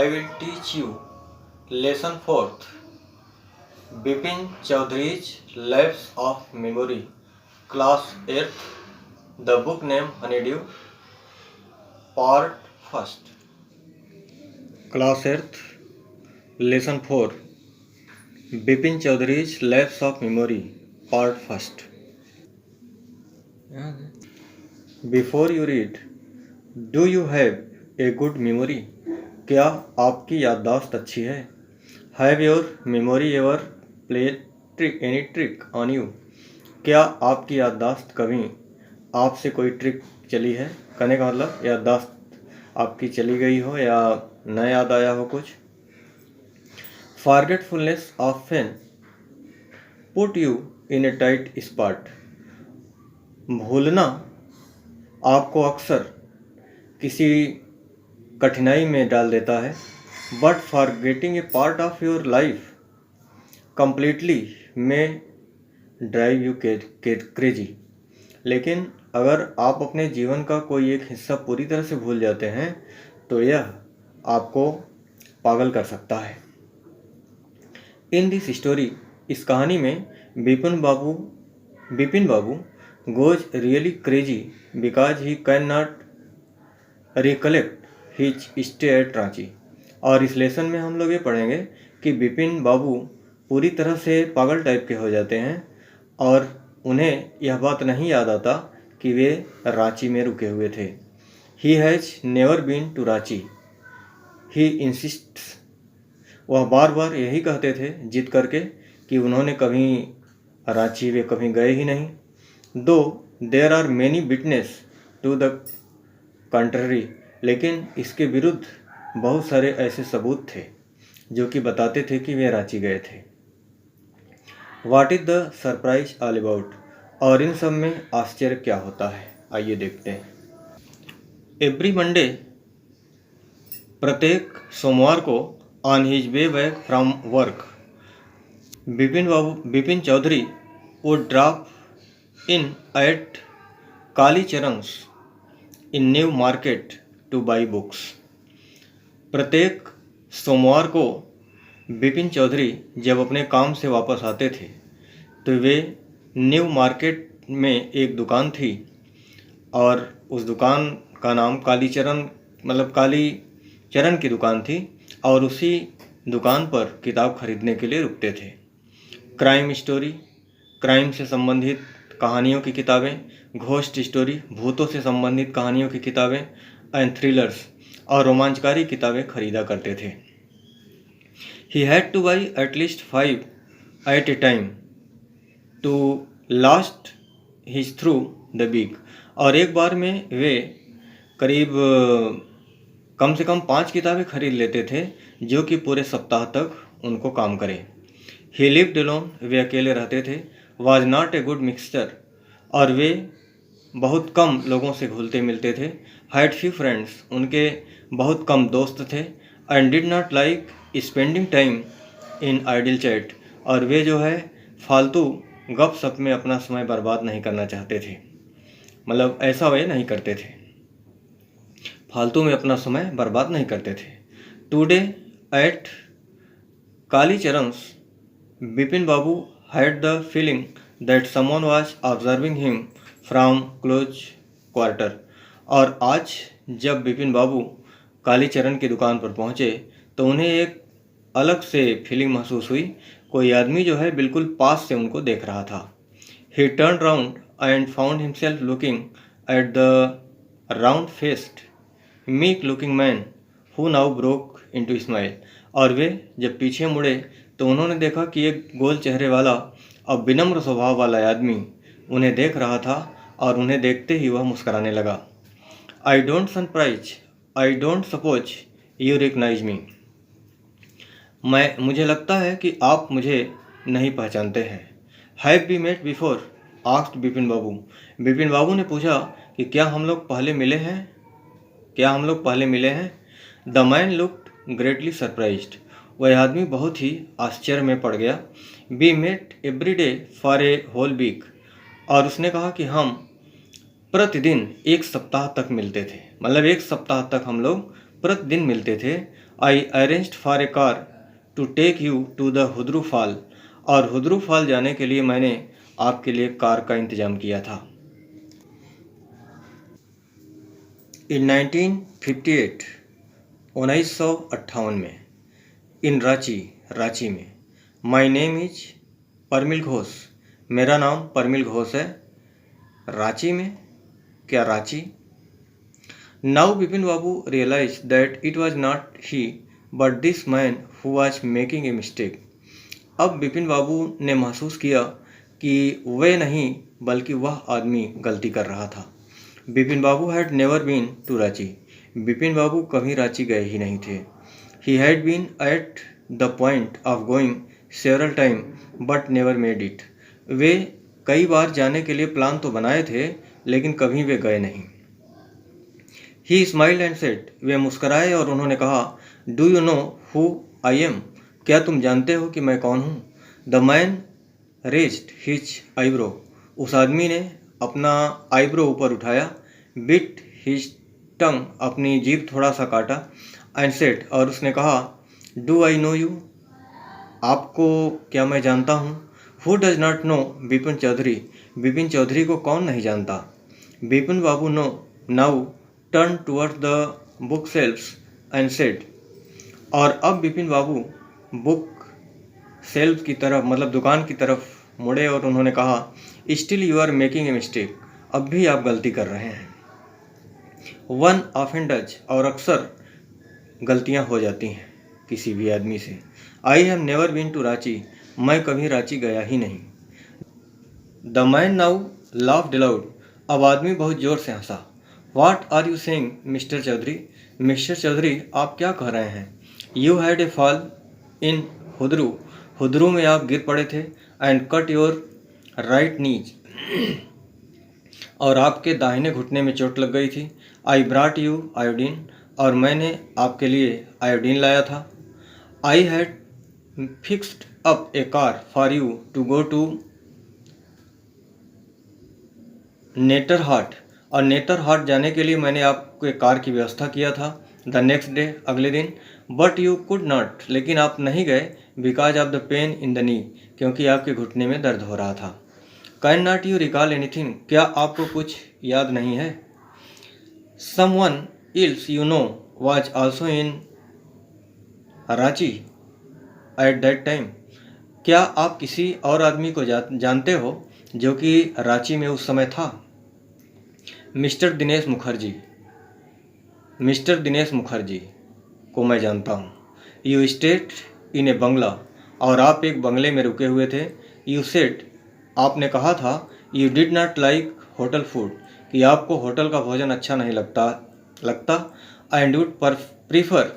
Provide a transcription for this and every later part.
I will teach you lesson 4th Bipin Chaudhary's Lapse of Memory, Class 8th, the book name Honeydew, Part 1st. Class 8th, Lesson 4 Bipin Chaudhary's Lapse of Memory, Part 1st. Before you read, do you have a good memory? क्या आपकी याददाश्त अच्छी है? Have your memory ever played any trick on you? क्या आपकी याददाश्त कभी आपसे कोई ट्रिक चली है? कहने का मतलब याददाश्त आपकी चली गई हो या न याद आया हो कुछ. Forgetfulness often put you in a tight spot. भूलना आपको अक्सर किसी कठिनाई में डाल देता है. But forgetting A part of your life completely में ड्राइव यू क्रेजी. लेकिन अगर आप अपने जीवन का कोई एक हिस्सा पूरी तरह से भूल जाते हैं तो यह आपको पागल कर सकता है. इन दिस स्टोरी, इस कहानी में Bipin Babu goes really crazy because he can not recollect his stay at Ranchi. और इस लेसन में हम लोग ये पढ़ेंगे कि बिपिन बाबू पूरी तरह से पागल टाइप के हो जाते हैं और उन्हें यह बात नहीं याद आता कि वे रांची में रुके हुए थे. He has never been to Ranchi. He insists. वह बार बार यही कहते थे जिद करके कि उन्होंने कभी रांची वे कभी गए ही नहीं. Though there are many witness to the contrary. लेकिन इसके विरुद्ध बहुत सारे ऐसे सबूत थे जो कि बताते थे कि वे रांची गए थे. What is the surprise all about. और इन सब में आश्चर्य क्या होता है, आइए देखते हैं. एवरी मंडे, प्रत्येक सोमवार को, on his way back from work, Bipin Chaudhuri would drop in at Kalicharan's in New Market to buy books. प्रत्येक सोमवार को बिपिन चौधरी जब अपने काम से वापस आते थे तो वे न्यू मार्केट में एक दुकान थी और उस दुकान का नाम कालीचरण मतलब कालीचरण की दुकान थी और उसी दुकान पर किताब खरीदने के लिए रुकते थे. क्राइम स्टोरी, क्राइम से संबंधित कहानियों की किताबें, घोस्ट स्टोरी, भूतों से संबंधित कहानियों की किताबें, एंड थ्रिलर्स और रोमांचकारी किताबें खरीदा करते थे. He had to buy at least 5 at a time to last his through the week. और एक बार में वे करीब कम से कम 5 किताबें खरीद लेते थे जो कि पूरे सप्ताह तक उनको काम करे. ही लिव्ड अलोन. वे अकेले रहते थे. Was not a good mixture. और वे बहुत कम लोगों से घुलते मिलते थे. Had few friends. उनके बहुत कम दोस्त थे. And did not like spending time in idle chat. और वे जो है फालतू गप सप में अपना समय बर्बाद नहीं करना चाहते थे. मतलब ऐसा वे नहीं करते थे, फालतू में अपना समय बर्बाद नहीं करते थे. Today at Kalicharan's, Bipin Babu had the feeling that someone was observing him from close quarter. और आज जब बिपिन बाबू कालीचरण की दुकान पर पहुँचे तो उन्हें एक अलग से फीलिंग महसूस हुई. कोई आदमी जो है बिल्कुल पास से उनको देख रहा था. He turned round and found himself looking at the round-faced, meek-looking man who now broke into smile. और वे जब पीछे मुड़े तो उन्होंने देखा कि एक गोल चेहरे वाला और विनम्र स्वभाव वाला आदमी उन्हें देख रहा था और उन्हें देखते ही वह मुस्कुराने लगा. I don't suppose you recognize me. मुझे लगता है कि आप मुझे नहीं पहचानते हैं. Have we met before, asked Bipin Babu. Bipin Babu ने पूछा कि क्या हम लोग पहले मिले हैं. The man looked greatly surprised. वह आदमी बहुत ही आश्चर्य में पड़ गया. We met every day for a whole week. और उसने कहा कि हम प्रतिदिन एक सप्ताह तक मिलते थे. मतलब एक सप्ताह तक हम लोग प्रतिदिन मिलते थे I arranged for a car to take you to the Hundru fall, और हुद्रू फॉल जाने के लिए मैंने आपके लिए कार का इंतज़ाम किया था। इन 1958, 1958 में, इन रांची में, my name is Parmil Ghosh, मेरा नाम परमिल घोष है। रांची में, क्या Ranchi? Now Bipin Babu realise that it was not he but this man who was making a mistake. अब बिपिन बाबू ने महसूस किया कि वे नहीं बल्कि वह आदमी गलती कर रहा था। Bipin Babu had never been to Ranchi. Bipin Babu कभी रांची गए ही नहीं थे। He had been at the point of going several time but never made it. वे कई बार जाने के लिए प्लान तो बनाए थे लेकिन कभी वे गए नहीं। ही स्माइल्ड एंड सेड, वे मुस्कराए और उन्होंने कहा, do you know who I am? क्या तुम जानते हो कि मैं कौन हूँ? The man raised his eyebrow. उस आदमी ने अपना आईब्रो ऊपर उठाया, बिट हिज टंग, अपनी जीभ थोड़ा सा काटा, एंड सेड, और उसने कहा, डू आई नो यू? आपको क्या मैं जानता हूँ? Who does not know Bipin Chaudhuri? Bipin Chaudhuri को कौन नहीं जानता? Bipin Babu no now turn towards the book shelves and said, और अब बिपिन बाबू बुक सेल्फ की तरफ, मतलब दुकान की तरफ मुड़े और उन्होंने कहा, still you are making a mistake, अब भी आप गलती कर रहे हैं। वन ऑफन डज, और अक्सर गलतियां हो जाती हैं किसी भी आदमी से। I have never been to Ranchi, मैं कभी रांची गया ही नहीं। The man now laughed loud, अब आदमी बहुत जोर से हंसा। What are you saying mister Chaudhuri? Mister Chaudhuri आप क्या कह रहे हैं? You had a fall in Hundru, Hundru में आप गिर पड़े थे, and cut your right knees, और आपके दाहिने घुटने में चोट लग गई थी। आई ब्राट यू आयोडीन, और मैंने आपके लिए आयोडीन लाया था। I had fixed up a car for you to go to Netarhat, और नेटरहाट जाने के लिए मैंने आपके कार की व्यवस्था किया था। द नेक्स्ट डे, अगले दिन, बट यू कुड नॉट, लेकिन आप नहीं गए, because of the pain in the knee, क्योंकि आपके घुटने में दर्द हो रहा था। Can not you recall anything, क्या आपको कुछ याद नहीं है? Someone else you know was also in Ranchi at that time, क्या आप किसी और आदमी को जानते हो जो कि रांची में उस समय था? मिस्टर दिनेश मुखर्जी, मिस्टर दिनेश मुखर्जी को मैं जानता हूँ। यू स्टेट इन ए बंगला, और आप एक बंगले में रुके हुए थे। यू सेड, आपने कहा था, you did not like hotel food, कि आपको होटल का भोजन अच्छा नहीं लगता, and would prefer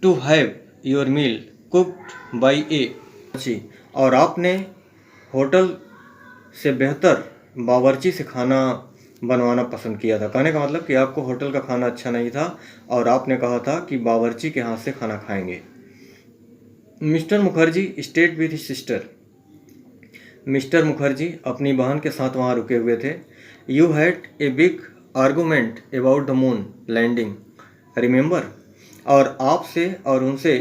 to have your meal cooked by a, और आपने होटल से बेहतर बावर्ची से खाना बनवाना पसंद किया था। कहने का मतलब कि आपको होटल का खाना अच्छा नहीं था और आपने कहा था कि बावर्ची के हाथ से खाना खाएंगे। Mister Mukherjee stayed with his sister, mister Mukherjee अपनी बहन के साथ वहाँ रुके हुए थे। You had a big argument about the moon landing, remember, और आपसे और उनसे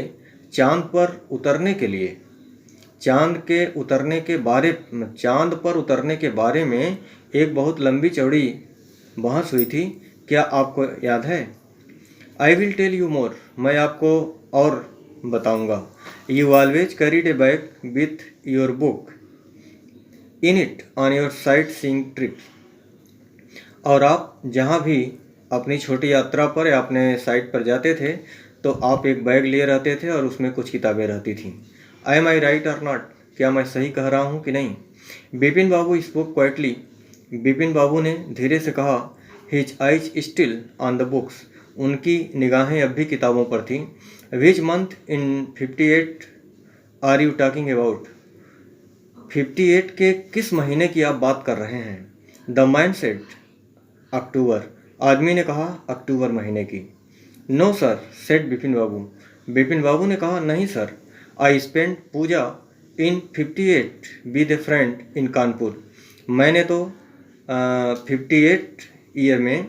चांद पर उतरने के बारे में एक बहुत लंबी चौड़ी बहस हुई थी। क्या आपको याद है? I will tell you more, मैं आपको और बताऊंगा। You always carried a bag with your book in it on your sightseeing trip, और आप जहाँ भी अपनी छोटी यात्रा पर या अपने साइट पर जाते थे तो आप एक बैग लिए रहते थे और उसमें कुछ किताबें रहती थीं। Am I right or not, क्या मैं सही कह रहा हूँ कि नहीं? बिपिन बाबू स्पोक क्वाइटली, बिपिन बाबू ने धीरे से कहा। His eyes still on the books, उनकी निगाहें अब भी किताबों पर थीं। Which month in 58 are you talking about, 58 के किस महीने की आप बात कर रहे हैं? द मैन सेड, अक्टूबर, आदमी ने कहा अक्टूबर महीने की। No sir, said Bipin Babu, Bipin Babu ने कहा नहीं सर। I spend Puja in 58 with a friend in Kanpur, मैंने तो 58 ईयर में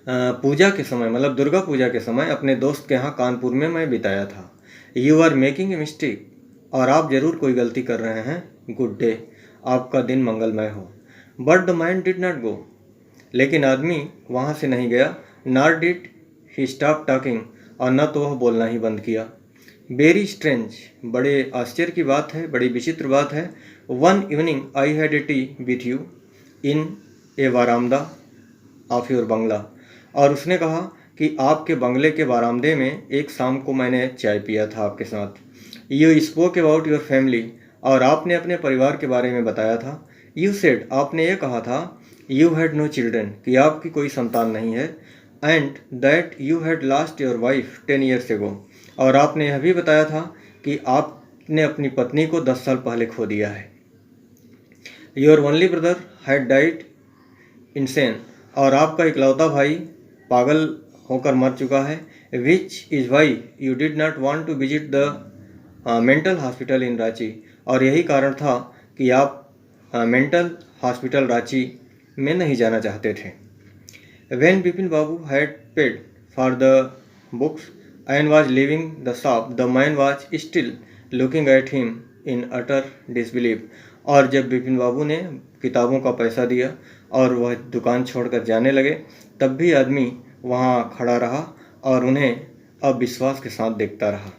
पूजा के समय मतलब दुर्गा पूजा के समय अपने दोस्त के यहाँ कानपुर में मैं बिताया था। You are making a mistake, और आप जरूर कोई गलती कर रहे हैं। गुड डे, आपका दिन मंगलमय हो। But the mind did not go, लेकिन आदमी वहाँ से नहीं गया। Not did he stop talking, और न तो वह बोलना ही बंद किया। वेरी स्ट्रेंज, बड़े आश्चर्य की बात है, बड़ी विचित्र बात है। One evening I had a tea with you in a verandah of your bungalow, और उसने कहा कि आपके बंगले के बारामदे में एक शाम को मैंने चाय पिया था आपके साथ। You spoke about your family, और आपने अपने परिवार के बारे में बताया था। यू सेड, आपने ये कहा था, यू हैड नो चिल्ड्रन, कि आपकी कोई संतान नहीं है। And that you had lost your wife 10 years एगो, और आपने यह भी बताया था कि आपने अपनी पत्नी को 10 साल पहले खो दिया है। Your only brother had died insane, और आपका इकलौता भाई पागल होकर मर चुका है। Which is why you did not want to visit the mental hospital in Ranchi, और यही कारण था कि आप मेंटल हॉस्पिटल रांची में नहीं जाना चाहते थे। When Bipin Babu had paid for the books and was leaving the shop, the man was still looking at him in utter disbelief. और जब बिपिन बाबू ने किताबों का पैसा दिया और वह दुकान छोड़कर जाने लगे, तब भी आदमी वहाँ खड़ा रहा और उन्हें अविश्वास के साथ देखता रहा।